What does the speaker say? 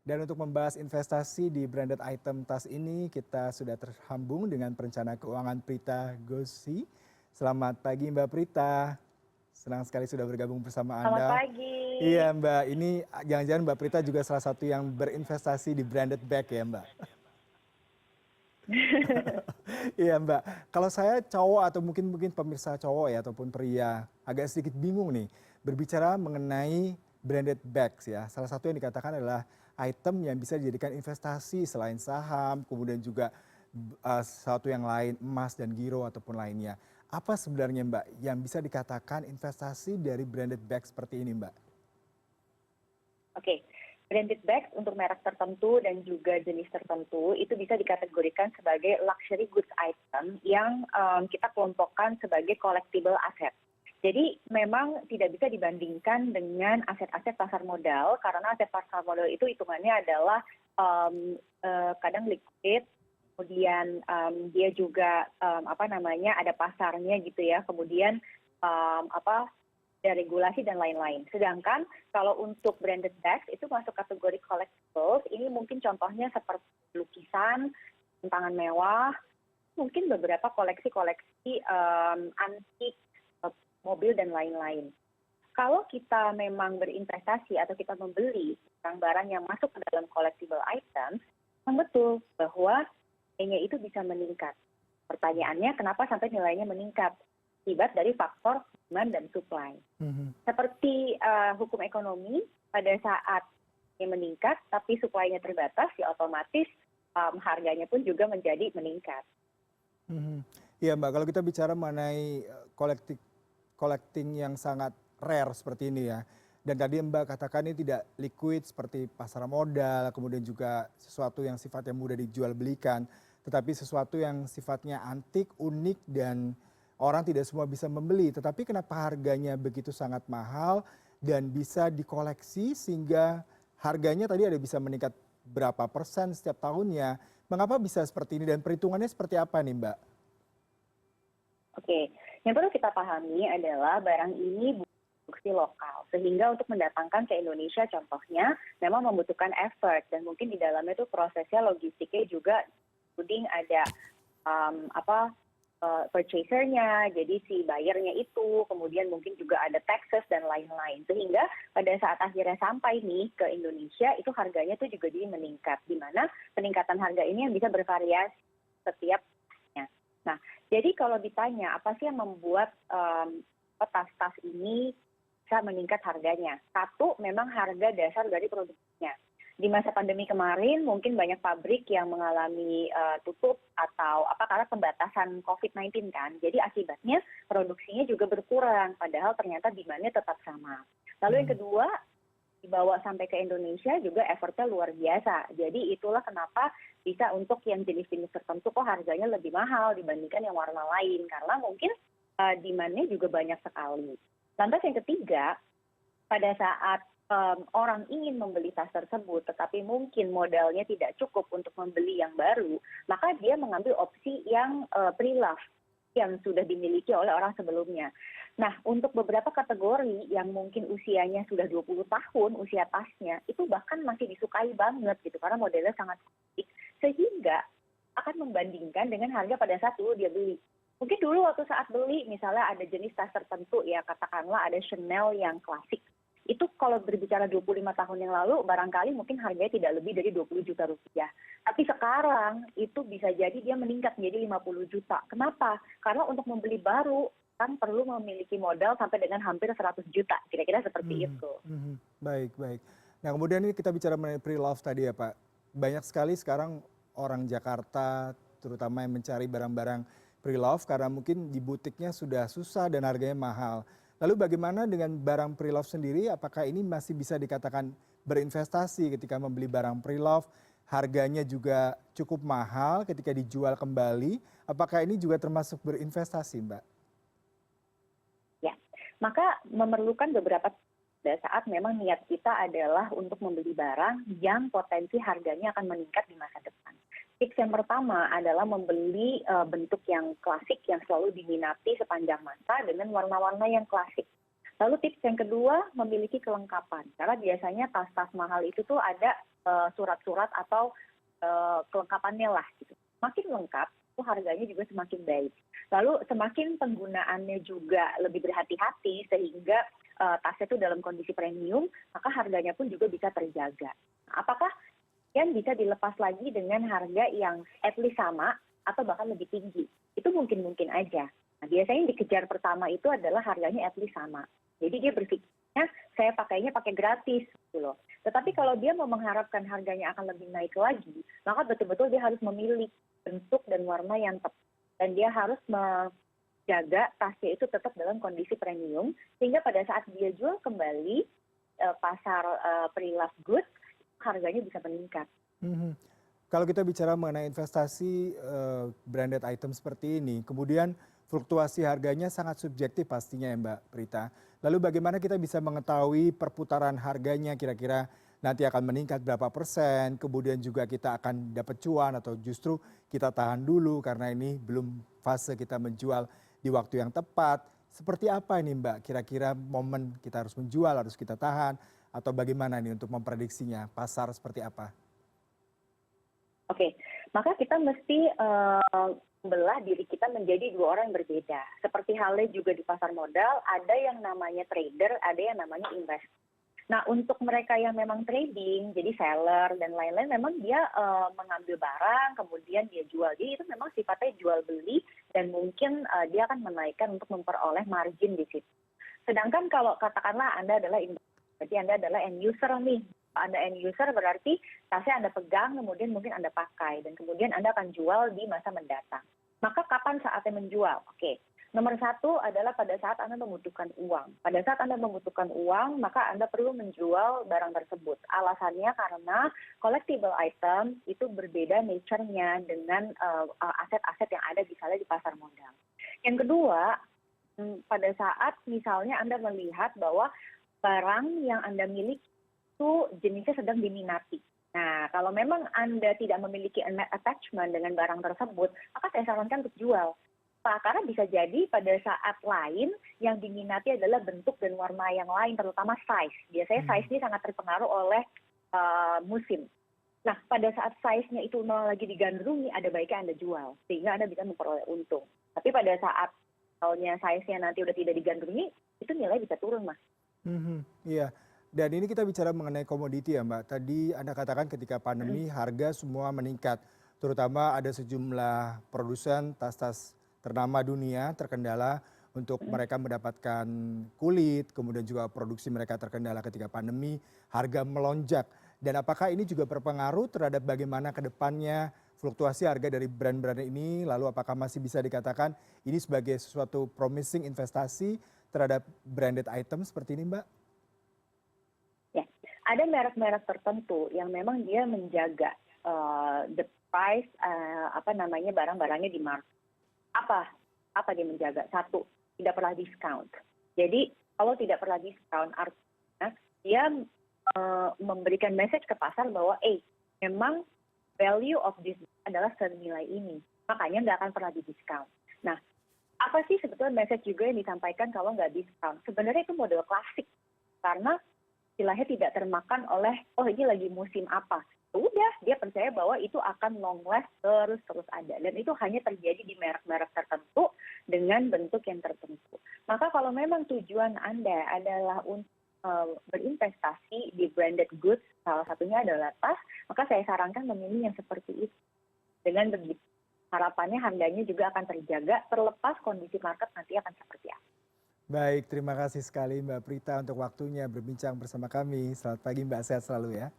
Dan untuk membahas investasi di branded item tas ini, kita sudah terhambung dengan perencana keuangan Prita Gosi. Selamat pagi Mbak Prita, senang sekali sudah bergabung bersama Selamat Anda. pagi. Iya Mbak, ini jangan-jangan Mbak Prita juga salah satu yang berinvestasi di branded bag ya Mbak. Iya Mbak, kalau saya cowok atau mungkin mungkin pemirsa cowok ya ataupun pria agak sedikit bingung nih berbicara mengenai branded bags ya. Salah satu yang dikatakan adalah item yang bisa dijadikan investasi selain saham, kemudian juga satu yang lain emas dan giro ataupun lainnya. Apa sebenarnya Mbak yang bisa dikatakan investasi dari branded bag seperti ini Mbak? Oke, branded bags untuk merek tertentu dan juga jenis tertentu itu bisa dikategorikan sebagai luxury goods item yang kita kelompokkan sebagai collectible asset. Jadi memang tidak bisa dibandingkan dengan aset-aset pasar modal karena aset pasar modal itu hitungannya adalah kadang liquid, kemudian dia juga ada pasarnya gitu ya, kemudian apa ada regulasi dan lain-lain. Sedangkan kalau untuk branded bags itu masuk kategori collectibles, ini mungkin contohnya seperti lukisan, tangan mewah, mungkin beberapa koleksi-koleksi antik, mobil dan lain-lain. Kalau kita memang berinvestasi atau kita membeli barang-barang yang masuk ke dalam collectible item, memang betul bahwa nilainya itu bisa meningkat. Pertanyaannya kenapa sampai nilainya meningkat? Akibat dari faktor demand dan supply. Seperti hukum ekonomi, pada saat ini meningkat tapi supply-nya terbatas, ya otomatis harganya pun juga menjadi meningkat. Iya Mbak, kalau kita bicara mengenai collecting yang sangat rare seperti ini ya. Dan tadi Mbak katakan ini tidak liquid seperti pasar modal, kemudian juga sesuatu yang sifatnya mudah dijual belikan, tetapi sesuatu yang sifatnya antik, unik dan orang tidak semua bisa membeli. Tetapi kenapa harganya begitu sangat mahal dan bisa dikoleksi sehingga harganya tadi ada bisa meningkat berapa persen setiap tahunnya. Mengapa bisa seperti ini dan perhitungannya seperti apa nih Mbak? Oke, yang perlu kita pahami adalah barang ini produksi lokal. Sehingga untuk mendatangkan ke Indonesia contohnya memang membutuhkan effort dan mungkin di dalamnya itu prosesnya logistiknya juga including ada purchasernya, jadi si buyernya itu, kemudian mungkin juga ada taxes dan lain-lain. Sehingga pada saat akhirnya sampai nih ke Indonesia, itu harganya tuh juga jadi meningkat. Di mana peningkatan harga ini yang bisa bervariasi setiap tahunnya. Nah, jadi kalau ditanya apa sih yang membuat tas-tas ini bisa meningkat harganya? Satu, memang harga dasar dari produksinya. Di masa pandemi kemarin mungkin banyak pabrik yang mengalami tutup atau karena pembatasan COVID-19 kan. Jadi akibatnya produksinya juga berkurang padahal ternyata demand-nya tetap sama. Lalu yang kedua, dibawa sampai ke Indonesia juga effortnya luar biasa. Jadi itulah kenapa bisa untuk yang jenis-jenis tertentu kok harganya lebih mahal dibandingkan yang warna lain karena mungkin demand-nya juga banyak sekali. Lantas yang ketiga, pada saat orang ingin membeli tas tersebut tetapi mungkin modalnya tidak cukup untuk membeli yang baru, maka dia mengambil opsi yang pre-love yang sudah dimiliki oleh orang sebelumnya. Nah, untuk beberapa kategori yang mungkin usianya sudah 20 tahun, usia tasnya, itu bahkan masih disukai banget gitu karena modelnya sangat unik sehingga akan membandingkan dengan harga pada saat dulu dia beli. Mungkin dulu waktu saat beli misalnya ada jenis tas tertentu ya, katakanlah ada Chanel yang klasik. Itu kalau berbicara 25 tahun yang lalu barangkali mungkin harganya tidak lebih dari 20 juta rupiah. Tapi sekarang itu bisa jadi dia meningkat menjadi 50 juta. Kenapa? Karena untuk membeli baru kan perlu memiliki modal sampai dengan hampir 100 juta. Kira-kira seperti itu. Baik, baik. Nah kemudian ini kita bicara mengenai pre-love tadi ya Pak. Banyak sekali sekarang orang Jakarta terutama yang mencari barang-barang pre-love karena mungkin di butiknya sudah susah dan harganya mahal. Lalu bagaimana dengan barang pre-love sendiri? Apakah ini masih bisa dikatakan berinvestasi ketika membeli barang pre-love? Harganya juga cukup mahal ketika dijual kembali. Apakah ini juga termasuk berinvestasi, Mbak? Ya, maka memerlukan beberapa pada saat memang niat kita adalah untuk membeli barang yang potensi harganya akan meningkat di masa depan. Tips yang pertama adalah membeli bentuk yang klasik yang selalu diminati sepanjang masa dengan warna-warna yang klasik. Lalu tips yang kedua, memiliki kelengkapan. Karena biasanya tas-tas mahal itu tuh ada surat-surat atau kelengkapannya lah gitu. Semakin lengkap, itu harganya juga semakin baik. Lalu semakin penggunaannya juga lebih berhati-hati sehingga tasnya itu dalam kondisi premium, maka harganya pun juga bisa terjaga. Apakah yang bisa dilepas lagi dengan harga yang at least sama atau bahkan lebih tinggi? Itu mungkin-mungkin aja. Nah, biasanya yang dikejar pertama itu adalah harganya at least sama. Jadi dia berpikirnya saya pakainya pakai gratis gitu loh. Tetapi kalau dia mau mengharapkan harganya akan lebih naik lagi, maka betul-betul dia harus memilih bentuk dan warna yang tepat. Dan dia harus menjaga tasnya itu tetap dalam kondisi premium, sehingga pada saat dia jual kembali pasar pre-loved goods, harganya bisa meningkat. Mhm. Kalau kita bicara mengenai investasi branded item seperti ini, kemudian fluktuasi harganya sangat subjektif pastinya ya Mbak Prita. Lalu bagaimana kita bisa mengetahui perputaran harganya kira-kira nanti akan meningkat berapa persen, kemudian juga kita akan dapat cuan atau justru kita tahan dulu karena ini belum fase kita menjual di waktu yang tepat. Seperti apa ini Mbak? Kira-kira momen kita harus menjual, harus kita tahan, atau bagaimana nih untuk memprediksinya? Pasar seperti apa? Oke, maka kita mesti membelah diri kita menjadi dua orang yang berbeda. Seperti halnya juga di pasar modal, ada yang namanya trader, ada yang namanya investor. Nah, untuk mereka yang memang trading, jadi seller dan lain-lain, memang dia mengambil barang, kemudian dia jual. Jadi itu memang sifatnya jual beli dan mungkin dia akan menaikkan untuk memperoleh margin di situ. Sedangkan kalau katakanlah Anda adalah investor, berarti Anda adalah end user nih. Anda end user berarti tasnya Anda pegang, kemudian mungkin Anda pakai, dan kemudian Anda akan jual di masa mendatang. Maka kapan saatnya menjual? Oke, nomor satu adalah pada saat Anda membutuhkan uang. Pada saat Anda membutuhkan uang, maka Anda perlu menjual barang tersebut. Alasannya karena collectible item itu berbeda nature-nya dengan aset-aset yang ada misalnya di pasar modal. Yang kedua, pada saat misalnya Anda melihat bahwa barang yang Anda miliki itu jenisnya sedang diminati. Nah, kalau memang Anda tidak memiliki attachment dengan barang tersebut, maka saya sarankan untuk jual. Karena bisa jadi pada saat lain yang diminati adalah bentuk dan warna yang lain, terutama size. Biasanya size ini sangat terpengaruh oleh musim. Nah, pada saat size-nya itu lagi digandrungi, ada baiknya Anda jual, sehingga Anda bisa memperoleh untung. Tapi pada saat misalnya size-nya nanti udah tidak digandrungi, itu nilai bisa turun, Mas. Iya. Dan ini kita bicara mengenai komoditi ya Mbak. Tadi Anda katakan ketika pandemi harga semua meningkat. Terutama ada sejumlah produsen tas-tas ternama dunia terkendala untuk mereka mendapatkan kulit, kemudian juga produksi mereka terkendala ketika pandemi, harga melonjak. Dan apakah ini juga berpengaruh terhadap bagaimana ke depannya fluktuasi harga dari brand-brand ini, lalu apakah masih bisa dikatakan ini sebagai sesuatu promising investasi terhadap branded item seperti ini Mbak? Ya, ada merek-merek tertentu yang memang dia menjaga the price, barang-barangnya di market. Apa dia menjaga? Satu, tidak pernah discount. Jadi kalau tidak pernah discount, artinya dia memberikan message ke pasar bahwa, memang value of this adalah senilai ini. Makanya nggak akan pernah di-discount. Nah, apa sih sebetulnya message juga yang disampaikan kalau nggak discount? Sebenarnya itu model klasik. Karena istilahnya tidak termakan oleh, ini lagi musim apa. Udah, dia percaya bahwa itu akan long last terus ada. Dan itu hanya terjadi di merek-merek tertentu dengan bentuk yang tertentu. Maka kalau memang tujuan Anda adalah untuk berinvestasi di branded goods, salah satunya adalah tas, maka saya sarankan memilih yang seperti itu. Dengan begitu, harapannya harganya juga akan terjaga, terlepas kondisi market nanti akan seperti apa. Baik, terima kasih sekali Mbak Prita untuk waktunya berbincang bersama kami. Selamat pagi Mbak, sehat selalu ya.